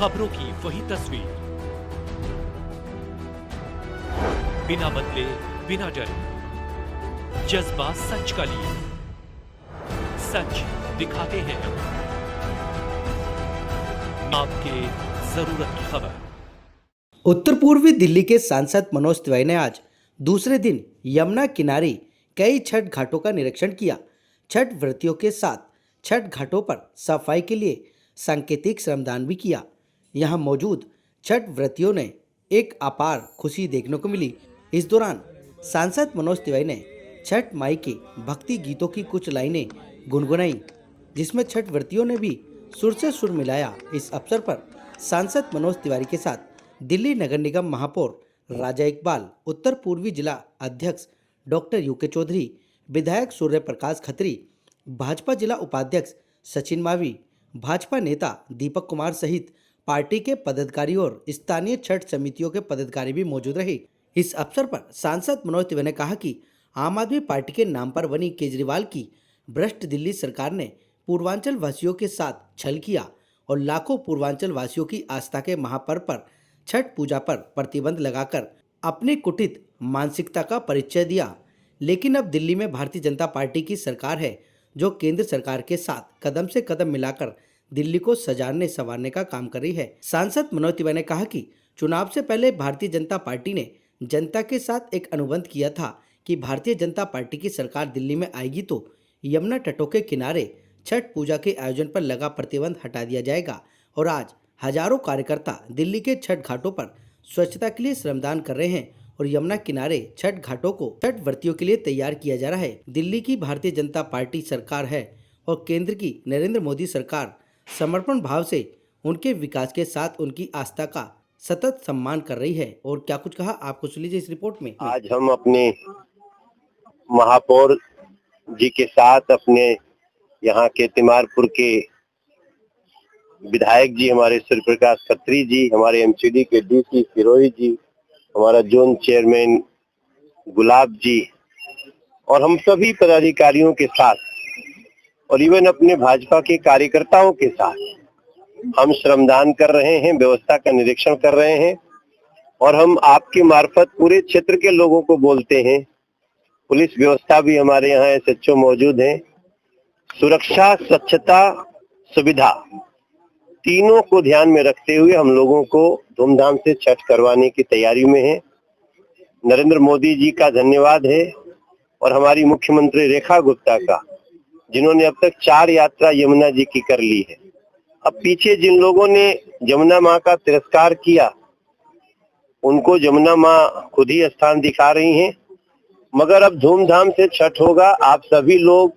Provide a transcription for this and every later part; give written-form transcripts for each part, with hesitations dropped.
खबरों की वही तस्वीर, बिना बदले बिना डरे, जज्बा सच का लिए, सच दिखाते हैं आपके जरूरत की खबर। उत्तर पूर्वी दिल्ली के सांसद मनोज तिवारी ने आज दूसरे दिन यमुना किनारे कई छठ घाटों का निरीक्षण किया। छठ व्रतियों के साथ छठ घाटों पर सफाई के लिए सांकेतिक श्रमदान भी किया। यहां मौजूद छठ व्रतियों ने एक अपार खुशी देखने को मिली। इस दौरान सांसद मनोज तिवारी ने छठ माई के भक्ति गीतों की कुछ लाइनें गुनगुनाई, जिसमें छठ व्रतियों ने भी सुर से सुर मिलाया। इस अवसर पर सांसद मनोज तिवारी के साथ दिल्ली नगर निगम महापौर राजा इकबाल, उत्तर पूर्वी जिला अध्यक्ष डॉक्टर यूके चौधरी, विधायक सूर्य प्रकाश खत्री, भाजपा जिला उपाध्यक्ष सचिन मावी, भाजपा नेता दीपक कुमार सहित पार्टी के पदाधिकारी और स्थानीय छठ समितियों के पदाधिकारी भी मौजूद रहे। इस अवसर पर सांसद मनोज तिवारी ने कहा कि आम आदमी पार्टी के नाम पर बनी केजरीवाल की भ्रष्ट दिल्ली सरकार ने पूर्वांचल वासियों के साथ छल किया और लाखों पूर्वांचल वासियों की आस्था के महापर्व पर छठ पूजा पर प्रतिबंध लगाकर अपनी कुटित मानसिकता का परिचय दिया। लेकिन अब दिल्ली में भारतीय जनता पार्टी की सरकार है, जो केंद्र सरकार के साथ कदम से कदम मिलाकर दिल्ली को सजाने संवारने का काम कर रही है। सांसद मनोज तिवारी ने कहा कि चुनाव से पहले भारतीय जनता पार्टी ने जनता के साथ एक अनुबंध किया था कि भारतीय जनता पार्टी की सरकार दिल्ली में आएगी तो यमुना तटों के किनारे छठ पूजा के आयोजन पर लगा प्रतिबंध हटा दिया जाएगा। और आज हजारों कार्यकर्ता दिल्ली के छठ घाटों पर स्वच्छता के लिए श्रमदान कर रहे हैं और यमुना किनारे छठ घाटों को छठ व्रतियों के लिए तैयार किया जा रहा है। दिल्ली की भारतीय जनता पार्टी सरकार है और केंद्र की नरेंद्र मोदी सरकार समर्पण भाव से उनके विकास के साथ उनकी आस्था का सतत सम्मान कर रही है। और क्या कुछ कहा आपको सुन लीजिए इस रिपोर्ट में। आज हम अपने महापौर जी के साथ अपने यहाँ के तिमारपुर के विधायक जी, हमारे सूर्य प्रकाश खत्री जी, हमारे एमसीडी के डीसी फिरोही जी, हमारा जोन चेयरमैन गुलाब जी और हम सभी पदाधिकारियों के साथ और इवन अपने भाजपा के कार्यकर्ताओं के साथ हम श्रमदान कर रहे हैं, व्यवस्था का निरीक्षण कर रहे हैं और हम आपके मार्फत पूरे क्षेत्र के लोगों को बोलते हैं। पुलिस व्यवस्था भी हमारे यहाँ एसएचओ मौजूद हैं। सुरक्षा, स्वच्छता, सुविधा तीनों को ध्यान में रखते हुए हम लोगों को धूमधाम से छठ करवाने की तैयारी में है। नरेंद्र मोदी जी का धन्यवाद है और हमारी मुख्यमंत्री रेखा गुप्ता का, जिन्होंने अब तक 4 यात्रा यमुना जी की कर ली है। अब पीछे जिन लोगों ने यमुना माँ का तिरस्कार किया, उनको यमुना माँ खुद ही स्थान दिखा रही हैं। मगर अब धूमधाम से छठ होगा। आप सभी लोग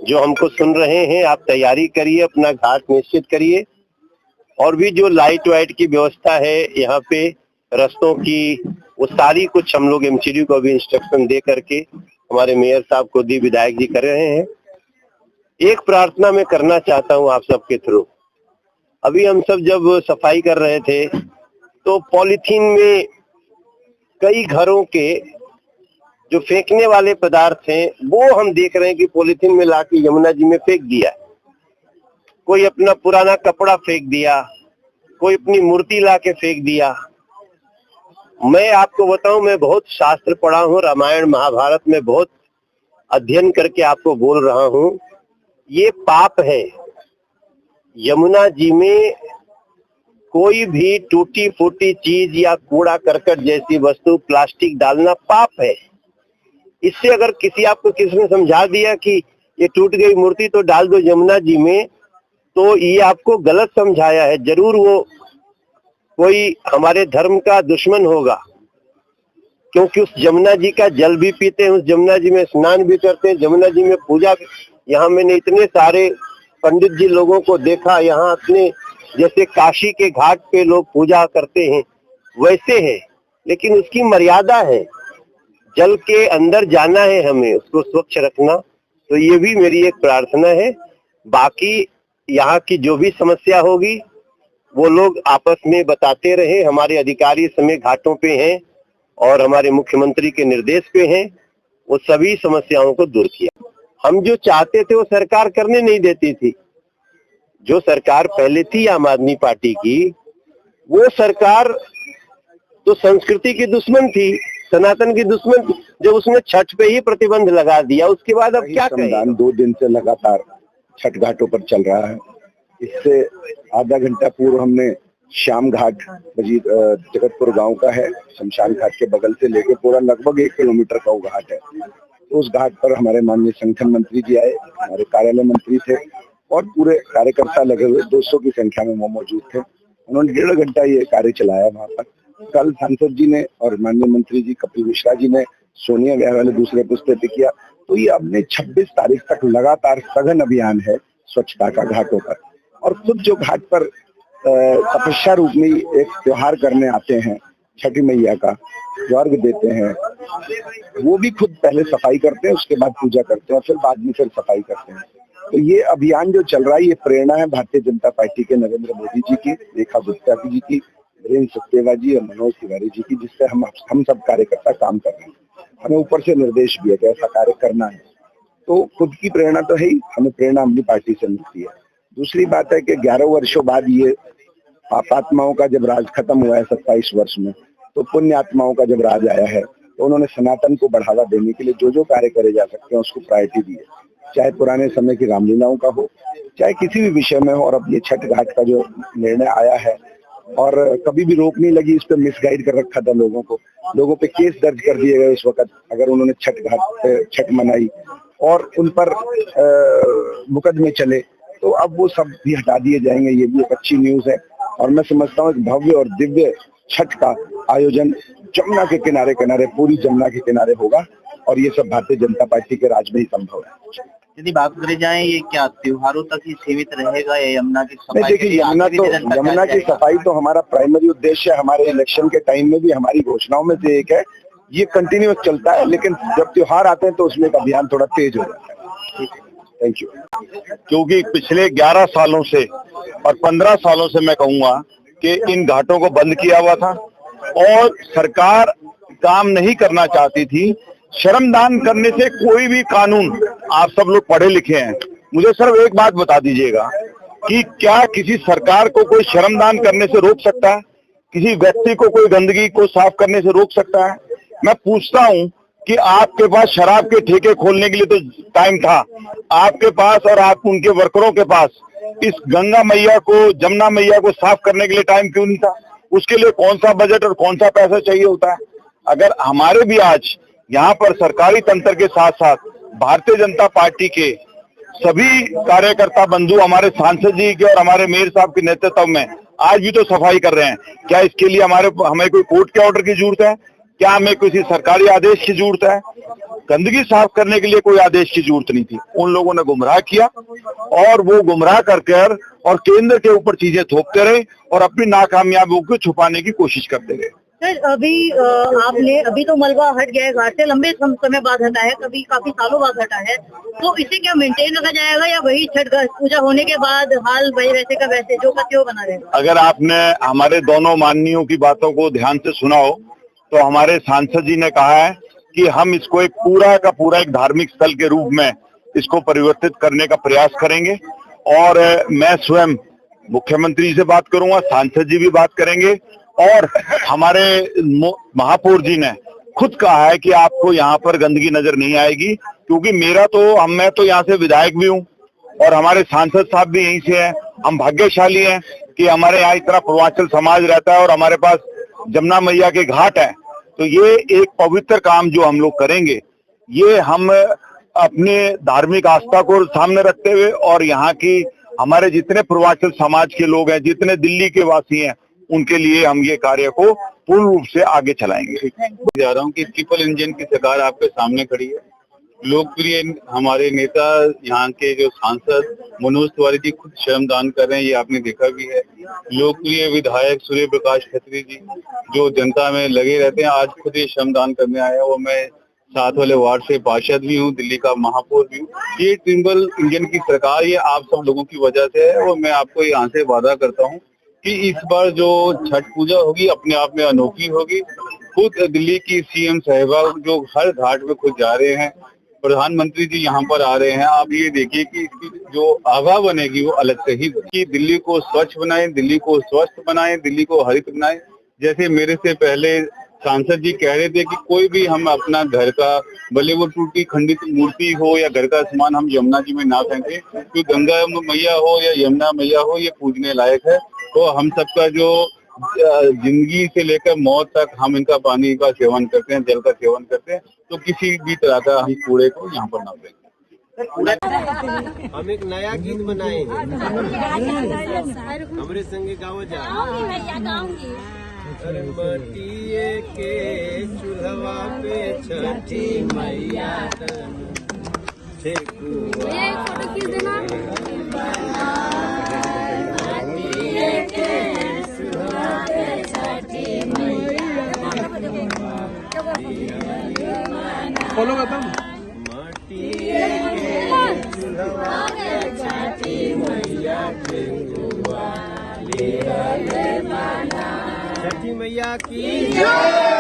जो हमको सुन रहे हैं, आप तैयारी करिए, अपना घाट निश्चित करिए और भी जो लाइट वाइट की व्यवस्था है यहाँ पे, रास्तों की, वो सारी कुछ हम लोग एमसीडी को भी इंस्ट्रक्शन दे करके हमारे मेयर साहब को दी, विधायक जी कर रहे हैं। एक प्रार्थना मैं करना चाहता हूँ आप सबके थ्रू। अभी हम सब जब सफाई कर रहे थे तो पॉलीथीन में कई घरों के जो फेंकने वाले पदार्थ हैं वो हम देख रहे हैं कि पॉलीथीन में लाके यमुना जी में फेंक दिया। कोई अपना पुराना कपड़ा फेंक दिया, कोई अपनी मूर्ति लाके फेंक दिया। मैं आपको बताऊं, मैं बहुत शास्त्र पढ़ा हूं, रामायण महाभारत में बहुत अध्ययन करके आपको बोल रहा हूं। ये पाप है। यमुना जी में कोई भी टूटी फूटी चीज या कूड़ा करकट जैसी वस्तु, प्लास्टिक डालना पाप है। इससे अगर किसी ने समझा दिया कि ये टूट गई मूर्ति तो डाल दो यमुना जी में, तो ये आपको गलत समझाया है। जरूर वो कोई हमारे धर्म का दुश्मन होगा, क्योंकि उस यमुना जी का जल भी पीते हैं, उस यमुना जी में स्नान भी करते हैं, यमुना जी में पूजा। यहाँ मैंने इतने सारे पंडित जी लोगों को देखा, यहाँ अपने जैसे काशी के घाट पे लोग पूजा करते हैं वैसे है, लेकिन उसकी मर्यादा है। जल के अंदर जाना है, हमें उसको स्वच्छ रखना। तो ये भी मेरी एक प्रार्थना है। बाकी यहाँ की जो भी समस्या होगी वो लोग आपस में बताते रहे। हमारे अधिकारी समय घाटों पे हैं और हमारे मुख्यमंत्री के निर्देश पे हैं, वो सभी समस्याओं को दूर किया। हम जो चाहते थे वो सरकार करने नहीं देती थी। जो सरकार पहले थी आम आदमी पार्टी की, वो सरकार तो संस्कृति की दुश्मन थी, सनातन की दुश्मन थी, जब उसने छठ पे ही प्रतिबंध लगा दिया, उसके बाद अब क्या करें? श्रमदान 2 दिन से लगातार छठ घाटों पर चल रहा है। इससे आधा घंटा पूर्व हमने श्याम घाट जगतपुर गांव का है, शमशान घाट के बगल से लेके पूरा लगभग 1 किलोमीटर का वो घाट है। तो उस घाट पर हमारे माननीय संगठन मंत्री जी आए, हमारे कार्यालय मंत्री थे और पूरे कार्यकर्ता लगे हुए 200 की संख्या में वो मौजूद थे। उन्होंने 1.5 घंटा ये कार्य चलाया वहां पर। कल सांसद जी ने और माननीय मंत्री जी कपिल मिश्रा जी ने सोनिया ब्याह वाले दूसरे पुस्ते पे किया। तो ये अपने 26 तारीख तक लगातार सघन अभियान है स्वच्छता का घाटों पर। और खुद जो घाट पर तपस्या रूप में एक त्योहार करने आते हैं, छठी मैया का जो अर्घ देते हैं, वो भी खुद पहले सफाई करते हैं, उसके बाद पूजा करते हैं और फिर बाद में फिर सफाई करते हैं। तो ये अभियान जो चल रहा है, ये प्रेरणा है भारतीय जनता पार्टी के नरेंद्र मोदी जी की, रेखा गुप्ता जी की, वीरेंद्र सचदेवा जी और मनोज तिवारी जी की, जिससे हम सब कार्यकर्ता काम कर रहे हैं। हमें ऊपर से निर्देश भी है कि ऐसा कार्य करना है। तो खुद की प्रेरणा तो है ही, हमें प्रेरणा अपनी पार्टी से मिलती है। दूसरी बात है कि 11 वर्षों बाद ये पापात्माओं का जब राज खत्म हुआ है 27 वर्ष में, तो पुण्य आत्माओं का जब राज आया है, तो उन्होंने सनातन को बढ़ावा देने के लिए जो जो कार्य करे जा सकते हैं उसको प्रायोरिटी दी है। चाहे पुराने समय की रामलीलाओं का हो, चाहे किसी भी विषय में हो। और अब ये छठ घाट का जो निर्णय आया है, और कभी भी रोक नहीं लगी, इस पे मिसगाइड कर रखा था लोगों को, लोगों पे केस दर्ज कर दिए गए इस वक्त अगर उन्होंने छठ घाट पे छठ मनाई और उन पर मुकदमे चले, तो अब वो सब भी हटा दिए जाएंगे। ये भी एक अच्छी न्यूज है और मैं समझता हूँ एक भव्य और दिव्य छठ का आयोजन जमुना के किनारे किनारे, पूरी जमुना के किनारे होगा और ये सब भारतीय जनता पार्टी के राज में ही संभव है। यदि बात करें जाए, ये क्या त्योहारों तक ही सीमित रहेगा या यमुना की सफाई? नहीं, देखिए यमुना की सफाई तो हमारा प्राइमरी उद्देश्य है। हमारे इलेक्शन के टाइम में भी हमारी घोषणाओं में से एक है, ये कंटिन्यूअस चलता है, लेकिन जब त्योहार आते हैं तो उसमें एक अभियान थोड़ा तेज हो जाता है। Thank you. क्योंकि पिछले 11 सालों से और 15 सालों से मैं कहूंगा कि इन घाटों को बंद किया हुआ था और सरकार काम नहीं करना चाहती थी। श्रमदान करने से कोई भी कानून, आप सब लोग पढ़े लिखे हैं, मुझे सिर्फ एक बात बता दीजिएगा कि क्या किसी सरकार को कोई श्रमदान करने से रोक सकता है? किसी व्यक्ति को कोई गंदगी को साफ करने से रोक सकता है? मैं पूछता हूं कि आपके पास शराब के ठेके खोलने के लिए तो टाइम था, आपके पास और आप उनके वर्करों के पास इस गंगा मैया को, जमुना मैया को साफ करने के लिए टाइम क्यों नहीं था? उसके लिए कौन सा बजट और कौन सा पैसा चाहिए होता है? अगर हमारे भी आज यहाँ पर सरकारी तंत्र के साथ साथ भारतीय जनता पार्टी के सभी कार्यकर्ता बंधु हमारे सांसद जी के और हमारे मेयर साहब के नेतृत्व में आज भी तो सफाई कर रहे हैं, क्या इसके लिए हमें कोई कोर्ट के ऑर्डर की जरूरत है? क्या हमें किसी सरकारी आदेश की जरूरत है? गंदगी साफ करने के लिए कोई आदेश की जरूरत नहीं थी। उन लोगों ने गुमराह किया और वो गुमराह कर और केंद्र के ऊपर चीजें थोपते रहे और अपनी नाकामयाबियों को छुपाने की कोशिश करते रहे। सर, अभी तो मलबा हट गया है, घाट से लंबे समय बाद हटा है, कभी काफी सालों बाद हटा है, तो इसे क्या मेंटेन रखा जाएगा या वही छठ पूजा होने के बाद हाल वही वैसे का वैसे जो का त्यों बना रहेगा? अगर आपने हमारे दोनों माननीयों की बातों को ध्यान से सुना हो तो हमारे सांसद जी ने कहा है कि हम इसको एक पूरा का पूरा एक धार्मिक स्थल के रूप में इसको परिवर्तित करने का प्रयास करेंगे। और मैं स्वयं मुख्यमंत्री जी से बात करूंगा, सांसद जी भी बात करेंगे और हमारे महापौर जी ने खुद कहा है कि आपको यहाँ पर गंदगी नजर नहीं आएगी, क्योंकि मैं तो यहाँ से विधायक भी हूँ और हमारे सांसद साहब भी यहीं से हैं। हम भाग्यशाली हैं कि हमारे यहाँ इतना पूर्वांचल समाज रहता है और हमारे पास जमुना मैया के घाट है। तो ये एक पवित्र काम जो हम लोग करेंगे, ये हम अपने धार्मिक आस्था को सामने रखते हुए और यहाँ की हमारे जितने पूर्वांचल समाज के लोग हैं, जितने दिल्ली के वासी हैं, उनके लिए हम ये कार्य को पूर्ण रूप से आगे चलाएंगे। जा रहा हूँ कि ट्रिपल इंजन की सरकार आपके सामने खड़ी है। लोकप्रिय हमारे नेता यहाँ के जो सांसद मनोज तिवारी जी खुद श्रमदान कर रहे हैं, ये आपने देखा भी है। लोकप्रिय विधायक सूर्य प्रकाश खत्री जी जो जनता में लगे रहते हैं, आज खुद ये श्रमदान करने आए हैं। और मैं साथ वाले वार्ड से पार्षद भी हूँ, दिल्ली का महापौर भी हूँ। ये ट्रिपल इंजन की सरकार ये आप सब लोगों की वजह से है और मैं आपको यहाँ से वादा करता हूँ कि इस बार जो छठ पूजा होगी अपने आप में अनोखी होगी। खुद दिल्ली की सीएम साहिबा जो हर घाट में खुद जा रहे हैं प्रधानमंत्री जी यहाँ पर आ रहे हैं। आप ये देखिए कि इसकी जो आभा बनेगी वो अलग से ही कि दिल्ली को स्वच्छ बनाएं, दिल्ली को स्वस्थ बनाएं, दिल्ली को हरित बनाएं। जैसे मेरे से पहले सांसद जी कह रहे थे कि कोई भी हम अपना घर का भले वो टूटी खंडित मूर्ति हो या घर का सामान हम यमुना जी में ना फेंके, क्योंकि गंगा मैया हो या यमुना मैया हो ये पूजने लायक है। तो हम सबका जो जिंदगी से लेकर मौत तक हम इनका पानी का सेवन करते हैं, जल का सेवन करते हैं, तो किसी भी तरह का हम कूड़े को यहाँ पर ना फेंकें। हम एक नया गीत बनाएंगे, हमरे संगे गाओ जा। मटिए के चूल्हा पे छठी मैया फॉलो करता हूँ। छठी मैया की जय।